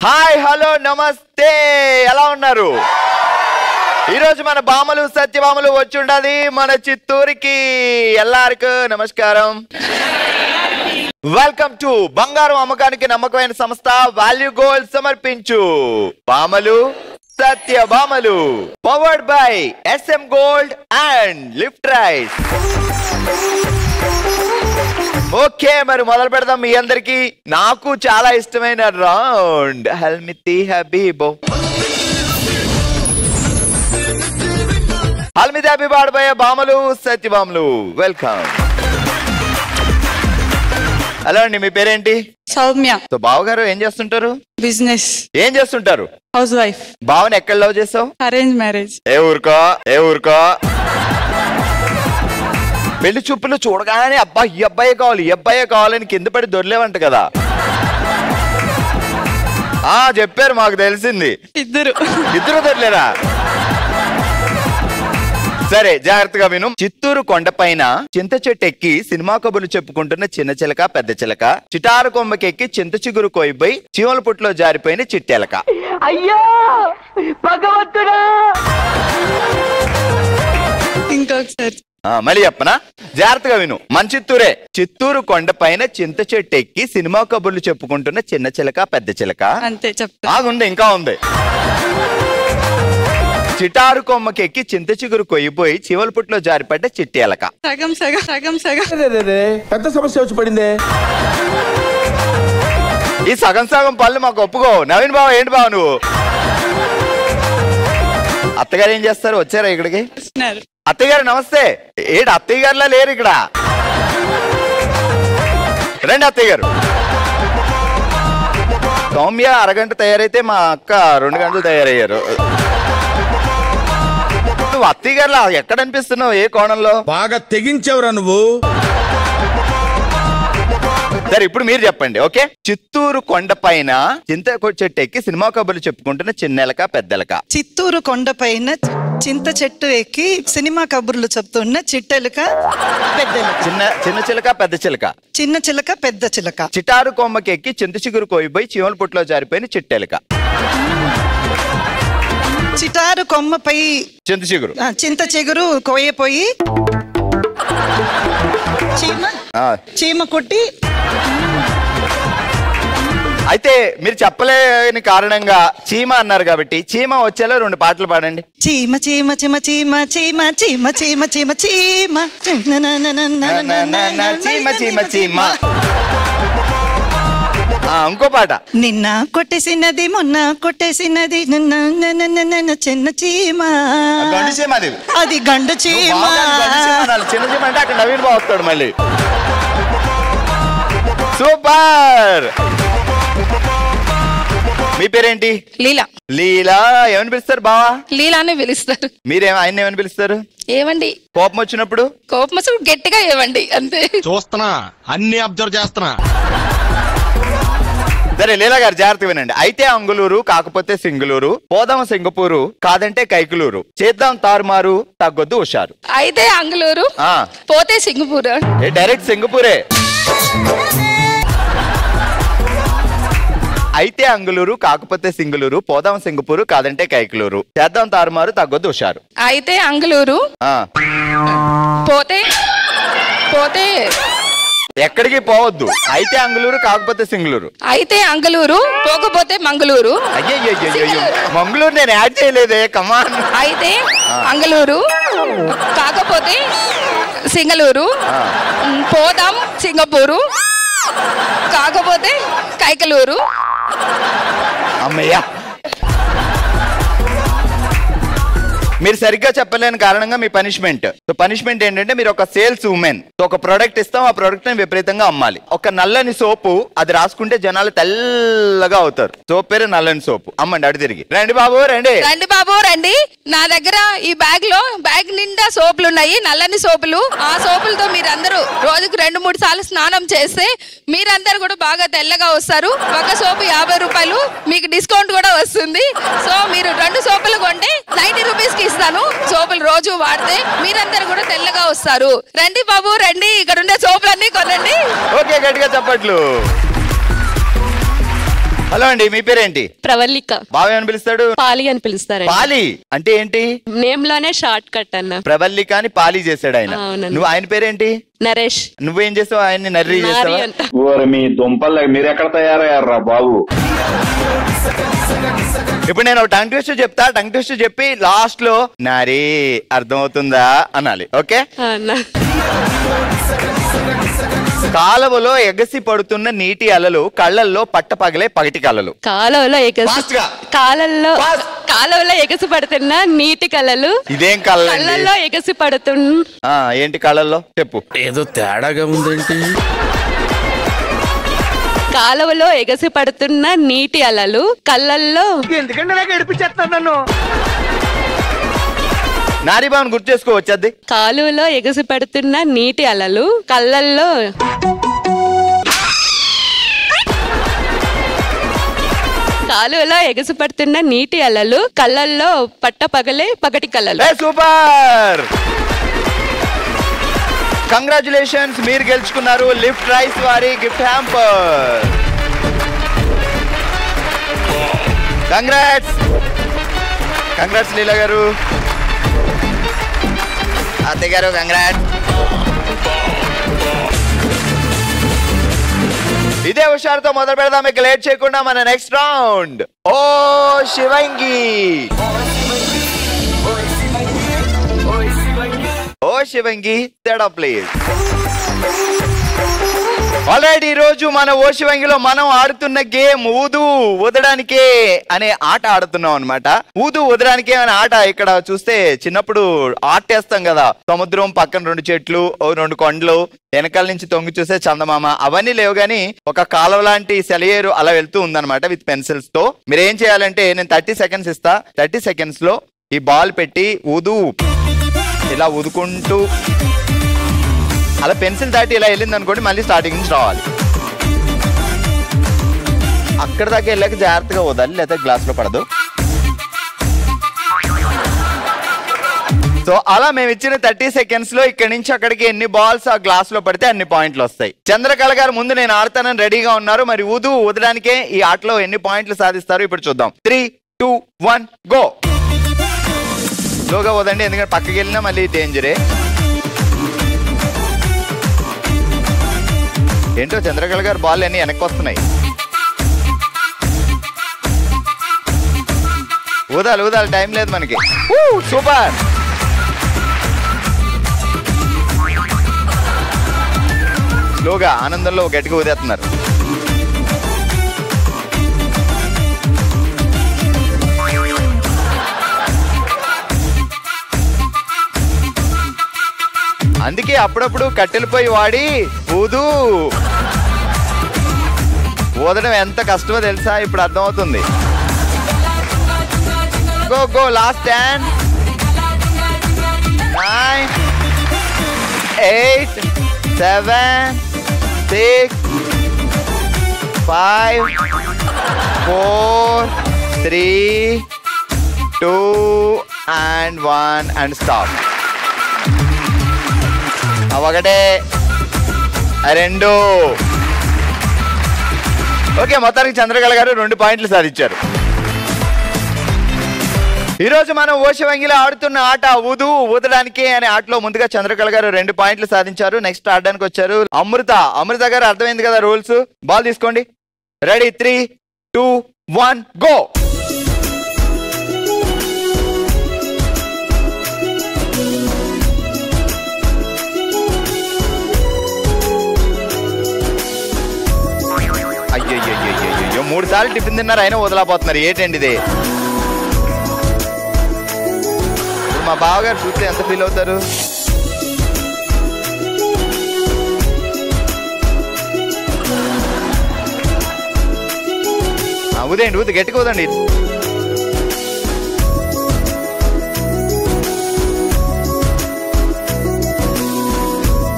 Hi hello నమస్తే, ఎలా ఉన్నారు? ఈరోజు మన బామలు సత్యభామలు వచ్చి ఉండాలి మన చిత్తూరుకి. ఎల్లారికి నమస్కారం. వెల్కమ్ టు బంగారం అమ్మకానికి నమ్మకమైన సంస్థ వాల్యూ గోల్డ్ సమర్పించు బామలు సత్యభామలు, powered by SM gold and lift rice. Okay, మరి మొదలు పెడదాం. మీ అందరికి నాకు చాలా ఇష్టమైన రౌండ్ హల్మితి హబీబో. హల్మితి హబీబ్ ఆడబోయే బామలు సత్యభామలు, వెల్కమ్. హలో అండి, మీ పేరేంటి? సౌమ్య. సో బావగారు ఏం చేస్తుంటారు? బిజినెస్. ఏం చేస్తుంటారు? House wife. బావని ఎక్కడ లవ్ చేసావు? Arrange marriage. ఏ ఊరుకో. పెళ్లి చూపులు చూడగానే అబ్బా ఈ అబ్బాయి కావాలి, ఈ అబ్బాయే కావాలని కింద పడి దొరలేవంట కదా. చెప్పారు, మాకు తెలిసింది. ఇద్దరు దొరలేరా? సరే, జాగ్రత్తగా విను. చిత్తూరు కొండపైన చింత చెట్టు ఎక్కి సినిమా కబుర్లు చెప్పుకుంటున్న చిన్న చిలక పెద్ద చిలక, చిటారు కొమ్మకెక్కి చింత చిగురు కోయిపోయి చీమల పుట్లో జారిపోయిన చిట్టెలక. అయ్యో భగవంతుడా! ఇంకొకసారి మళ్ళీ చెప్పనా? జాగ్రత్తగా విను. మన చిత్తూరే. చిత్తూరు కొండపైన చింత చెట్టు ఎక్కి సినిమా కబుర్లు చెప్పుకుంటున్న చిన్న చిలక పెద్ద చిలక. అంతే చెప్తా. ఆగుంది, ఇంకా ఉంది. చిటారు కొమ్మకెక్కి చింత చిగురు కొయ్యిపోయి చీమల పుట్లో జారిపడ్డ చిట్టి ఎలక. సగం పెద్ద సమస్య వచ్చి పడిందే. ఈ సగం పళ్ళు మాకు ఒప్పుకో. నవీన్ బావ, ఏంటి బావ నువ్వు? అత్తగారు ఏం చేస్తారు? వచ్చారా ఇక్కడికి? అత్తయ్య గారు నమస్తే. ఏడు అత్తయ్య గారులా లేరు ఇక్కడ. రండి అత్తయ్య గారు. సౌమ్య అరగంట తయారైతే మా అక్క 2 గంటలు తయారయ్యారు. నువ్వు అత్తయ్య గారులా ఎక్కడ అనిపిస్తున్నావు? ఏ కోణంలో? బాగా తెగించావురా నువ్వు. సరే, ఇప్పుడు మీరు చెప్పండి. ఓకే. చిత్తూరు కొండపైన చింత చెట్టు ఎక్కి సినిమా కబుర్లు చెప్పుకుంటున్న చిన్నెలక పెద్దెలక. చిత్తూరు కొండపైన చింత చెట్టు ఎక్కి సినిమా కబుర్లు చెప్తున్న చిట్టెలక పెద్దెలక. చిన్న చిలక పెద్ద చిలక. చిన్న చిలక పెద్ద చిలక. చిటారు కొమ్మకి ఎక్కి చింత చిగురు కోయిపోయి చీమల పుట్లో జారిపోయిన చిట్టెలక. చిటారు కొమ్మపై చింత చిగురు కోయపోయి చీమ కొట్టి. అయితే మీరు చెప్పలేని కారణంగా చీమ అన్నారు కాబట్టి చీమ వచ్చేలా 2 పాటలు పాడండి. చీమ చీమ చీమ చీమ చీమ చీమ చీమ చీమ చీమ చీమ చీమ చీమ. ఇంకో పాట. నిన్న కొట్టేసినది మొన్న కొట్టేసినది చిన్న చీమ. అది గండు చీమ. చిన్న చీమ అంటే అక్కడ నవీన్ బాబు వస్తాడు మళ్ళీ. సూపర్. మీ పేరేంటి? లీలా. లీలా. ఏమని పిలుస్తారు? బావా లీలానే పిలుస్తారు. మీరేమో ఆయన ఏమని పిలుస్తారు? ఏమండి. కోపం వచ్చినప్పుడు? కోపం వచ్చినప్పుడు గట్టిగా ఏమండి, అంతే. చూస్తున్నా, అన్ని అబ్జర్వ్ చేస్తున్నా. సరే లీలా గారు, జాగ్రత్త వినండి. అయితే అంగులూరు కాకపోతే సింగులూరు, పోదాం సింగపూరు కాదంటే కైకులూరు, చేద్దాం తారుమారు తగ్గొద్దు హుషారు. అయితే అంగులూరు పోతే సింగపూర్. డైరెక్ట్ సింగపూరే. అయితే అంగులూరు కాకపోతే సింగులూరు, పోదాం సింగపూరు కాదంటే కైకులూరు, చేద్దాం తారుమారు తగ్గొద్దు హుషారు. అయితే అంగులూరు పోతే ఎక్కడికి పోవద్దు. అయితే అంగులూరు కాకపోతే సింగులూరు. అయితే అంగులూరు పోకపోతే మంగళూరు. అయ్యో మంగళూరు నేను యాడ్ చేయలేదే. కమాన్. అయితే అంగులూరు కాకపోతే సింగళూరు, పోదాం సింగపూరు కాకపోతే కైకలూరు. అమ్మయ్యా, మీరు సరిగ్గా చెప్పలేని కారణంగా మీ పనిష్మెంట్. సో పనిష్మెంట్ ఏంటంటే మీరు ఒక సేల్స్ ఉమెన్. ఒక ప్రోడక్ట్ ఇస్తాం, ఆ ప్రోడక్ట్ ని విపరీతంగా అమ్మాలి. ఒక నల్లని సోపు, అది రాసుకుంటే జనాలు తెల్లగా అవుతారు. సోప్ పేరు నల్లని సోపు. అమ్మండి, అటు తిరిగి. రండి బాబు రండి. రండి బాబు రండి. నా దగ్గర ఈ బ్యాగ్ నిండా సోపులు ఉన్నాయి, నల్లని సోపులు. ఆ సోపులతో మీరందరూ రోజుకు 2-3 సార్లు స్నానం చేస్తే మీరందరూ కూడా బాగా తెల్లగా వస్తారు. ఒక సోపు 50 రూపాయలు, మీకు డిస్కౌంట్ కూడా వస్తుంది. సో మీరు 2 సోపులు కొంటే 90 రూపీస్ కి ఇస్తాను. సోపులు రోజు వాడితే మీరందరూ కూడా తెల్లగా వస్తారు. రండి బాబు రండి, ఇక్కడ ఉండే సోపులన్నీ కొనండి. ఓకే, గట్టిగా చెప్పట్లు. హలో అండి, మీ పేరేంటి? ప్రవల్లిక. బావ ఏమని పిలుస్తాడు? పాలి అని పిలుస్తారు. పాలి అంటే ఏంటి? నేమ్ లోనే షార్ట్ కట్ అన్న. ప్రవల్లిక అని పాలి చేశాడు ఆయన. నువ్వు ఆయన పేరేంటి? నరేష్. నువ్వేం చేస్తావు? ఆయన్ని నర్రీ చేస్తావా? మీ దుంపల్ మీరు ఎక్కడ తయారయ్యారా బాబు? ఇప్పుడు నేను టంగ్ ట్విస్టర్ చెప్తా, టంగ్ ట్విస్టర్ చెప్పి లాస్ట్ లో నారీ అర్థమవుతుందా అనాలి. ఓకే? కాలువలో ఎగసి పడుతున్న నీటి అలలు, కళ్ళల్లో పట్ట పగలే పగటి కళలు. కాలువలో ఎగసి పడుతున్న నీటి కళలు. ఇదేం కళ? కళ్ళల్లో ఎగసి పడుతున్న ఏంటి కళల్లో? చెప్పు. ఏదో తేడాగా ఉందేంటి? కాలువలో ఎగసి పడుతున్న నీటి అలలు, కళ్ళల్లో. ఎందుకంటే నాకు ఏడిపించేస్తాను నన్ను. నారీబాబుని గుర్తు చేసుకో వచ్చేది. కాలువలో ఎగసి పడుతున్న నీటి అలలు, కళ్ళల్లో. కాలువలో ఎగసి పడుతున్న నీటి అలలు, కళ్ళల్లో పట్ట పగలే పగటి కళలు. సూపర్, కంగ్రాచులేషన్స్, మీరు గెలుచుకున్నారు లిఫ్ట్ రైస్ వారి గిఫ్ట్ హ్యాంపర్. కంగ్రాట్స్ లీలా గారు. అత్తయ్య గారు కంగ్రాట్స్. ఇదే హుషారుతో మొదలు పెడదాం, మీకు లేట్ చేయకుండా మన నెక్స్ట్ రౌండ్. ఓ శివంగి, ఓ శివంగి తేడా ప్లీజ్. ఆల్రైట్, ఈ రోజు మన ఓ శివంగిలో మనం ఆడుతున్న గేమ్ ఊదు ఊదడానికే అనే ఆట ఆడుతున్నాం అనమాట. ఊదు ఊదడానికే అనే ఆట ఇక్కడ చూస్తే చిన్నప్పుడు ఆటేస్తాం కదా, సముద్రం పక్కన 2 చెట్లు, 2 కొండలు, వెనకాల నుంచి తొంగి చూసే చందమామ, అవన్నీ లేవు గానీ ఒక కాలువ లాంటి సెలయేరు అలా వెళ్తూ ఉందన్నమాట విత్ పెన్సిల్స్ తో. మీరు ఏం చేయాలంటే నేను 30 సెకండ్స్ ఇస్తా, 30 సెకండ్స్ లో ఈ బాల్ పెట్టి ఊదు, ఇలా ఊదుకుంటూ అలా పెన్సిల్ దాటి ఇలా వెళ్ళింది అనుకోండి, మళ్ళీ స్టార్టింగ్ నుంచి రావాలి. అక్కడ దాకా వెళ్ళాక జాగ్రత్తగా వదాలి, లేదా గ్లాస్ లో పడదు. సో అలా మేము ఇచ్చిన 30 సెకండ్స్ లో ఇక్కడి నుంచి అక్కడికి ఎన్ని బాల్స్ ఆ గ్లాస్ లో పడితే అన్ని పాయింట్లు వస్తాయి. చంద్రకళ గారు ముందు నేను ఆడతానని రెడీగా ఉన్నారు. మరి ఊదడానికే ఈ ఆటలో ఎన్ని పాయింట్లు సాధిస్తారు ఇప్పుడు చూద్దాం. 3, 2, 1 గో. స్లోగా వదండి, ఎందుకంటే పక్కకి వెళ్ళినా మళ్ళీ డేంజరే. ఏంటో చంద్రకళ గారు బాల్ అన్ని వెనక్కి వస్తున్నాయి. ఊదాలి, టైం లేదు మనకి. సూపర్. స్లోగా ఆనందంలో గట్టిగా ఊదేస్తున్నారు. అందుకే అప్పుడప్పుడు కట్టెలపై వాడి ఊదడం ఎంత కష్టమో తెలుసా, ఇప్పుడు అర్థమవుతుంది. Go last 10, 9, 8, 7, 6, 5, 4, 3, 2 and 1 and stop. ఒకటే 2. ఓకే, మొత్తానికి చంద్రకళ గారు 2 పాయింట్లు సాధించారు. ఈ రోజు మనం ఓ శివంగిలో ఆడుతున్న ఆట ఊదడానికే అనే ఆటలో ముందుగా చంద్రకళ గారు 2 పాయింట్లు సాధించారు. నెక్స్ట్ ఆడడానికి వచ్చారు అమృత గారు. అర్థమైంది కదా రూల్స్? బాల్ తీసుకోండి. Ready, 3, 2, 1 go. అయ్యో 3 సార్లు టిఫిన్ తిన్నారు, అయినా వదలపోతున్నారు. ఏంటండి ఇది? మా బావగారు చూస్తే ఎంత ఫీల్ అవుతారు? ఊదేయండి, గట్టిగా ఊదండి.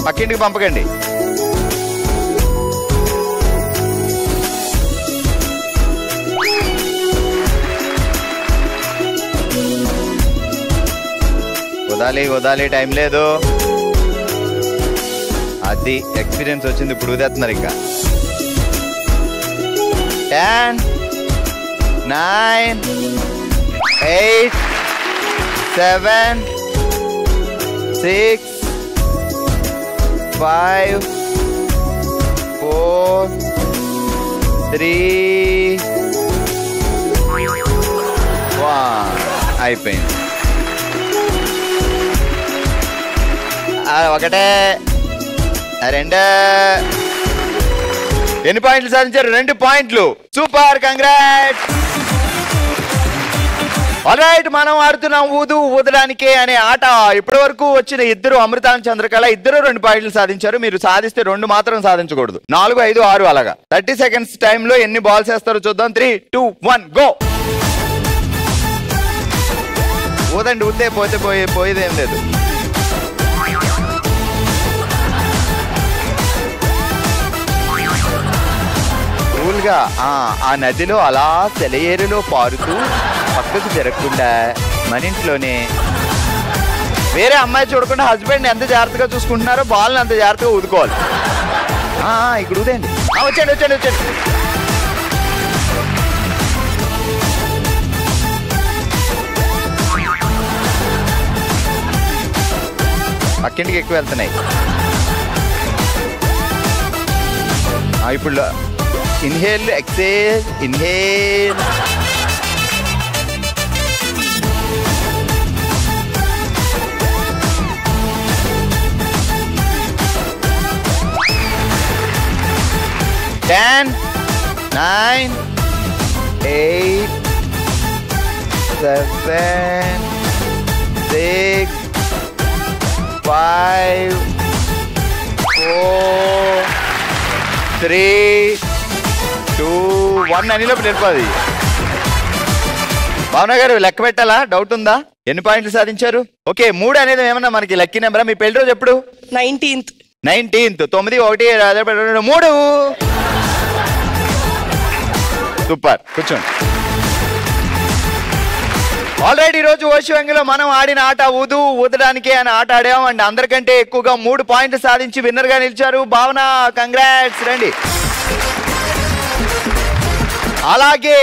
పక్కింటికి పంపకండి. వదాలి, టైం లేదు. అది ఎక్స్పీరియన్స్ వచ్చింది, ఇప్పుడు ఊదేస్తున్నారు. ఇంకా 10, 9, 8, 7, 6, 5, 4, 3, 1. అయిపోయింది. ఒకటే, రెండు. ఎన్ని పాయింట్లు సాధించారు? 2 పాయింట్లు. Super, congrats. ఆల్రైట్, మనం ఆడుతున్నాం ఊదడానికే అనే ఆట. ఇప్పటి వరకు వచ్చిన ఇద్దరు, అమృత చంద్రకళ, ఇద్దరు 2 పాయింట్లు సాధించారు. మీరు సాధిస్తే 2 మాత్రం సాధించకూడదు. 4, 5, 6 అలాగా. 30 సెకండ్స్ టైంలో ఎన్ని బాల్స్ వేస్తారో చూద్దాం. 3, 2, 1 గో. ఊదండి, ఊతే పోతే పోయేదేం లేదు. కూల్గా ఆ నదిలో అలా సెలయేరులో పారుతూ పక్కకు జరగకుండా మన ఇంట్లోనే వేరే అమ్మాయి చూడకుండా హస్బెండ్ ఎంత జాగ్రత్తగా చూసుకుంటున్నారో బాల్ని అంత జాగ్రత్తగా ఊదుకోవాలి. ఇక్కడ ఊదేయండి. వచ్చేయండి వచ్చేయండి వచ్చేయండి. పక్కింటికి ఎక్కువ వెళ్తున్నాయి. ఇప్పుడు ఇన్హేల్, ఎక్సేల్, ఇన్హేల్. Ten, 9, 8, 7, 6, 5, 4, 3, 2, 1 అనిలోపు నిలిపది. భావన గారు లెక్క పెట్టాలా? డౌట్ ఉందా? ఎన్ని పాయింట్లు సాధించారు? ఓకే, 3 అనేది ఏమన్నా మనకి లక్కీ నెంబరా? మీ పెళ్లి రోజు ఎప్పుడు? 19th. 9, 9, 1, 3. సూపర్, కూర్చోండి. ఆల్రెడీ ఈరోజు ఓషివంగిలో మనం ఆడిన ఆట ఊదడానికే అని ఆట ఆడాం. అండ్ అందరికంటే ఎక్కువగా 3 పాయింట్లు సాధించి విన్నర్ గా నిలిచారు భావన. కంగ్రాట్స్. రండి. అలాగే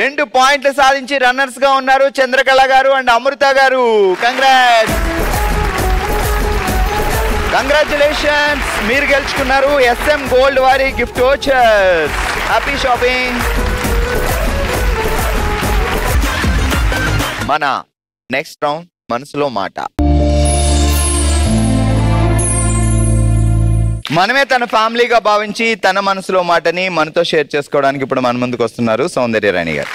2 పాయింట్లు సాధించి రన్నర్స్ గా ఉన్నారు చంద్రకళ గారు అండ్ అమృత గారు. Congrats, congratulations. మీరు గెలుచుకున్నారు SM గోల్డ్ వారి గిఫ్ట్ వోచర్స్. Happy shopping. మన నెక్స్ట్ రౌండ్ మనసులో మాట. మనమే తన ఫ్యామిలీగా భావించి తన మనసులో మాటని మనతో షేర్ చేసుకోవడానికి ఇప్పుడు మన ముందుకు వస్తున్నారు సౌందర్యరాణి గారు.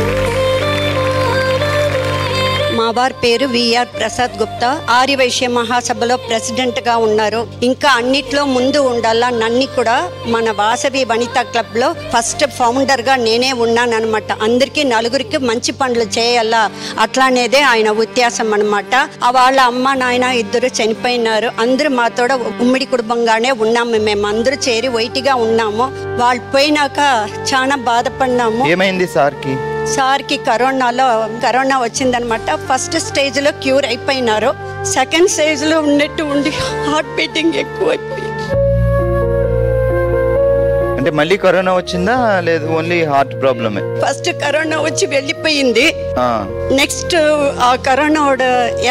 మా వారి పేరు విఆర్ ప్రసాద్ గుప్తా. ఆర్యవైశ్య మహాసభలో ప్రెసిడెంట్ గా ఉన్నారు. ఇంకా అన్నిట్లో ముందు ఉండాలా. నన్ను కూడా మన వాసవి వనితా క్లబ్ లో ఫస్ట్ ఫౌండర్ గా నేనే ఉన్నానన్నమాట. అందరికి నలుగురికి మంచి పనులు చేయాలా అట్లానేదే ఆయన ఉద్దేశం అనమాట. వాళ్ళ అమ్మ నాయన ఇద్దరు చనిపోయినారు. అందరూ మాతోడ ఉమ్మడి కుటుంబంగానే ఉన్నాము. మేము అందరూ చేరి వైటిగా ఉన్నాము. వాళ్ళు పోయినాక చాలా బాధపడినాము. ఏమైంది సార్కి? సార్కి కరోనా వచ్చిందనమాట. ఫస్ట్ స్టేజ్ లో క్యూర్ అయిపోయినారు. సెకండ్ స్టేజ్ లో ఉన్నట్టు ఉండి హార్ట్ బీటింగ్ ఎక్కువైపోయింది. అంటే మళ్ళీ కరోనా వచ్చిందా? లేదు, ఓన్లీ హార్ట్ ప్రాబ్లమే. ఫస్ట్ కరోనా వచ్చి వెళ్ళిపోయింది. నెక్స్ట్ ఆ కరోనా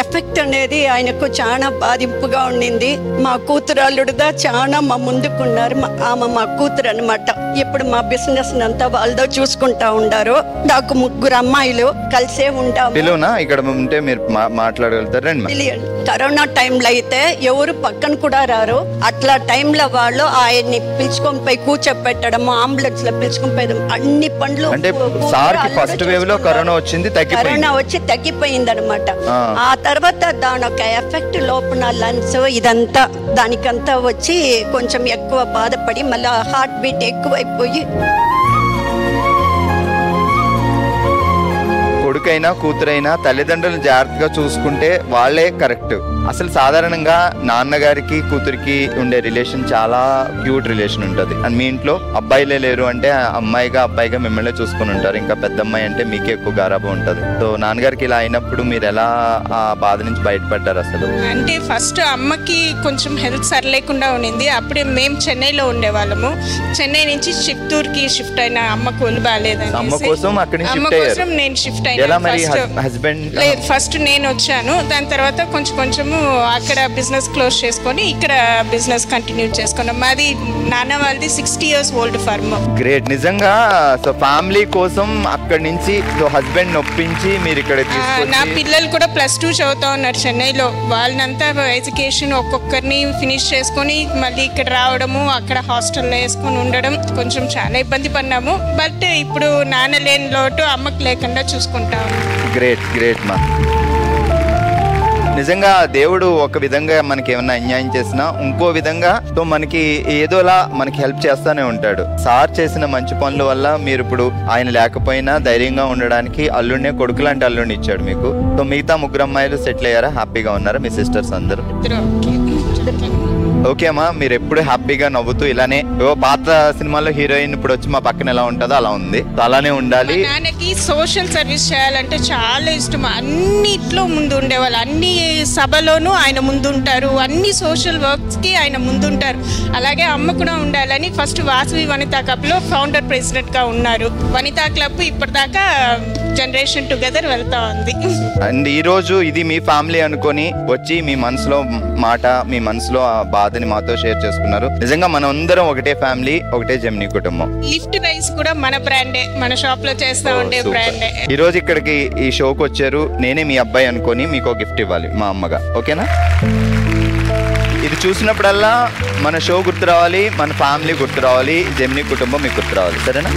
ఎఫెక్ట్ అనేది ఆయనకు చాలా బాధింపుగా ఉండింది. మా కూతురాళ్ళుడుదా చాలా మా ముందుకున్నారు. ఆమె మా కూతురు అనమాట. ఇప్పుడు మా బిజినెస్ అంతా వాళ్ళతో చూసుకుంటా ఉండారు. నాకు 3 అమ్మాయిలు కలిసే ఉంటాము. పిలువునా ఇక్కడ ఉంటే మీరు మాట్లాడగలుగుతారండి. కరోనా టైంలో అయితే ఎవరు పక్కన కూడా రారు. అట్లా టైంలో వాళ్ళు ఆయన్ని పిలుచుకొని పోయి కూర్చోపెట్టడము, అంబులెన్స్ లో పిలుచుకొని పోయి అన్ని పనులు. అంటే సార్కి ఫస్ట్ వేవ్ లో కరోనా వచ్చింది, కరోనా వచ్చి తగ్గిపోయింది అనమాట. ఆ తర్వాత దాని ఒక ఎఫెక్ట్ లోపల లంగ్స్ ఇదంతా దానికంతా వచ్చి కొంచెం ఎక్కువ బాధపడి మళ్ళీ హార్ట్ బీట్ ఎక్కువైపోయి కొడుకు కొడుకైనా కూతురైనా తల్లిదండ్రులను జాగ్రత్తగా చూసుకుంటే వాళ్ళే కరెక్ట్. అసలు సాధారణంగా నాన్నగారికి కూతురికి ఉండే రిలేషన్ చాలా క్యూట్ రిలేషన్ ఉంటుంది. అండ్ మీ ఇంట్లో అబ్బాయిలే లేరు అంటే అమ్మాయిగా అబ్బాయిగా మిమ్మల్ని చూసుకుని ఉంటారు. ఇంకా పెద్ద అమ్మాయి అంటే మీకే ఎక్కువ గారాబం ఉంటుంది. సో నాన్నగారికి ఇలా అయినప్పుడు మీరు ఎలా ఆ బాధ నుంచి బయటపడ్డారు అసలు? అంటే ఫస్ట్ అమ్మకి కొంచెం హెల్త్ సరిలేకుండా ఉండింది. అప్పుడే మేము చెన్నైలో ఉండేవాళ్ళము. చెన్నై నుంచి చిత్తూరుకి షిఫ్ట్ అయిన అమ్మకు ఒళ్ళు బాగాలేదని అమ్మ కోసం అక్కడి నుంచి అమ్మ షిఫ్ట్ కోసం అయ్యారు. నేను షిఫ్ట్ ఎలా మరి అయినా హస్బెండ్? లేదు, ఫస్ట్ నేను వచ్చాను. దాని తర్వాత కొంచెము అక్కడ బిజినెస్ క్లోజ్ చేసుకొని ఇక్కడ బిజినెస్ కంటిన్యూ చేసుకున్నాం. మాది నాన్న వాళ్ళది 60 years old ఫర్మ్. గ్రేట్. నిజంగా సో ఫ్యామిలీ కోసం అక్కడి నుంచి సో హస్బెండ్ నొప్పించి మీరు ఇక్కడ నా తీసుకొచ్చి పిల్లలు కూడా +2 చదువుతా ఉన్నారు చెన్నైలో. వాళ్ళనంతా ఎడ్యుకేషన్ ఒక్కొక్కరిని ఫినిష్ చేసుకొని మళ్ళీ ఇక్కడ రావడము, అక్కడ హాస్టల్లో వేసుకొని ఉండడం కొంచెం చాలా ఇబ్బంది పడినాము. బట్ ఇప్పుడు నాన్న లేని లోటు అమ్మకు లేకుండా చూసుకుంటాము. గ్రేట్ గ్రేట్ మా. నిజంగా దేవుడు ఒక విధంగా మనకి ఏమన్నా అన్యాయం చేసినా ఇంకో విధంగా సో మనకి ఏదోలా మనకి హెల్ప్ చేస్తానే ఉంటాడు. సార్ చేసిన మంచి పనుల వల్ల మీరు ఇప్పుడు ఆయన లేకపోయినా ధైర్యంగా ఉండడానికి అల్లుడినే కొడుకు లాంటి అల్లుడిని ఇచ్చాడు మీకు. సో మిగతా 3 అమ్మాయిలు సెటిల్ అయ్యారా? హ్యాపీగా ఉన్నారా మీ సిస్టర్స్ అందరూ? ఓకే అమ్మా, మీరు ఎప్పుడు హ్యాపీగా నవ్వుతూ ఇలానే పాత సినిమాలో హీరోయిన్ ఇప్పుడు వచ్చి మా పక్కన ఎలా ఉంటుందో అలా ఉంది. సో అలానే ఉండాలి. నాన్నకి సోషల్ సర్వీస్ చేయాలంటే చాలా ఇష్టం. అన్నిట్లో ముందు ఉండేవాళ్ళు. అన్ని సభలోనూ ఆయన ముందుంటారు. అన్ని సోషల్ వర్క్స్ కి ఆయన ముందుంటారు. అలాగే అమ్మ కూడా ఉండాలని ఫస్ట్ వాసవి వనితా క్లబ్ లో ఫౌండర్ ప్రెసిడెంట్ గా ఉన్నారు. వనితా క్లబ్ ఇప్పటిదాకా జనరేషన్ టుగెదర్ వెళ్తా ఉంది. అండ్ ఈ రోజు ఇది మీ ఫ్యామిలీ అనుకొని వచ్చి మీ మనసులో మాట, మీ మనసులో ఆ బాధని మాతో షేర్ చేసుకున్నారు. నిజంగా మనం అందరం ఒకటే ఫ్యామిలీ, ఒకటే జెమినీ కుటుంబం. లిఫ్ట్ రైస్ కూడా మన బ్రాండే, మన షాప్ లో చేస్తా ఉండే బ్రాండే. ఈ రోజు ఇక్కడికి ఈ షోకి వచ్చారు. నేనే మీ అబ్బాయి అనుకొని మీకు గిఫ్ట్ ఇవ్వాలి మా అమ్మగా. ఓకేనా? ఇది చూసినప్పుడల్లా మన షో గుర్తు రావాలి, మన ఫ్యామిలీ గుర్తు రావాలి, జెమినీ కుటుంబం మీకు గుర్తు రావాలి. సరేనా?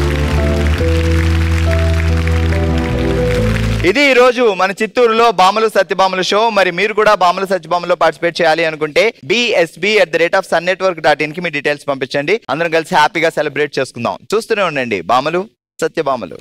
ఇది ఈ రోజు మన చిత్తూరులో బామలు సత్యభామలు షో. మరి మీరు కూడా బామలు సత్యభామలో పార్టిసిపేట్ చేయాలి అనుకుంటే bsb@sunnetwork.in కి మీ డీటెయిల్స్ పంపించండి. అందరం కలిసి హ్యాపీగా సెలబ్రేట్ చేసుకుందాం. చూస్తూనే ఉండండి బామలు సత్యభామలు.